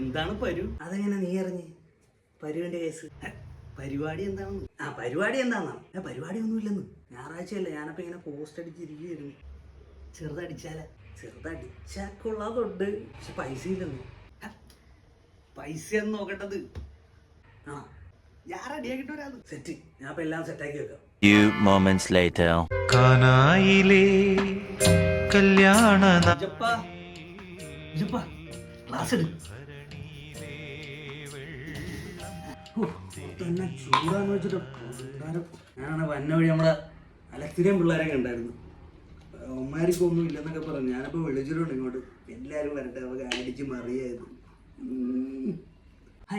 എന്താണ് പരു? അതെങ്ങനെ നീ അറിഞ്ഞ്? പരുവിന്റെ കേസ് പരിപാടി എന്താണെന്ന്? പരിപാടി എന്താണെന്നാണ്? പരിപാടി ഒന്നുമില്ലെന്ന്. ഞായറാഴ്ചയല്ലേ, ഞാനപ്പോ ഇങ്ങനെ പോസ്റ്റ് അടിച്ചിരിക്കുകയായിരുന്നു. ചെറുതടിച്ചാലാ? ചെറുതടിച്ചാ കൊള്ളാതുണ്ട്, പക്ഷെ പൈസ ഇല്ലെന്ന്. പൈസ എന്ന് നോക്കട്ടത്. ഞാൻ റെഡിയാക്കിട്ട് വരാം. സെറ്റ്. ഞാൻ അപ്പൊ എല്ലാം സെറ്റാക്കി വെക്കാം. Few moments later. കാനായിലെ കല്യാണ ക്ലാസ് എടു. തന്നെ ചൂടാന്ന് വെച്ചിട്ട് ഞാനാണ് വന്ന വഴി നമ്മുടെ അലക്സിനെയും പിള്ളേരെയൊക്കെ ഉണ്ടായിരുന്നു. അമ്മമാർക്കൊന്നും ഇല്ലെന്നൊക്കെ പറഞ്ഞു. ഞാനപ്പോൾ വിളിച്ചിട്ടുണ്ട് ഇങ്ങോട്ട്, എല്ലാവരും വരട്ടെ, അവർക്ക് അടിച്ച് മറിയായത്.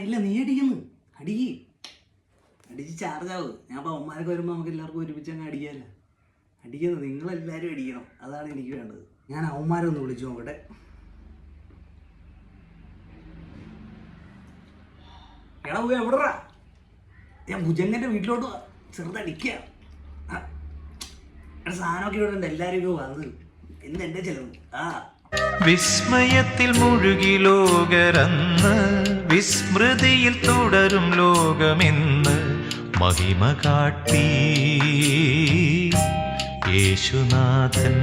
ഇല്ല, നീ അടിക്കുന്നു, അടിച്ച് ചാർജാവ്. ഞാൻ അപ്പോൾ അമ്മമാരൊക്കെ വരുമ്പോൾ നമുക്ക് എല്ലാവർക്കും ഒരുമിച്ച് അങ്ങ് അടിക്കാമല്ലോ. അടിക്കുന്നത് നിങ്ങളെല്ലാവരും അടിക്കണം, അതാണ് എനിക്ക് വേണ്ടത്. ഞാൻ അവന്മാരെ ഒന്ന് വിളിച്ചു നോക്കട്ടെ. എടാ പോയി എവിടെടാ? ഞാൻ ഭുജങ്കൻ്റെ വീട്ടിലോട്ട് ചെറുതടിക്കുക. എടാ സാധനമൊക്കെ ഇവിടെ ഉണ്ട്, എല്ലാവരും ഇപ്പോൾ വന്നത്. ഇന്ന് എൻ്റെ ചെലവ്. വിസ്മയത്തിൽ മുഴുകി ലോകരന്ന്, വിസ്മൃതിയിൽ തുടരും ലോകമെന്ന് മഹിമ കാട്ടി യേശുനാഥൻ.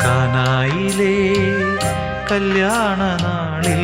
കാനായിലെ കല്യാണ നാളിൽ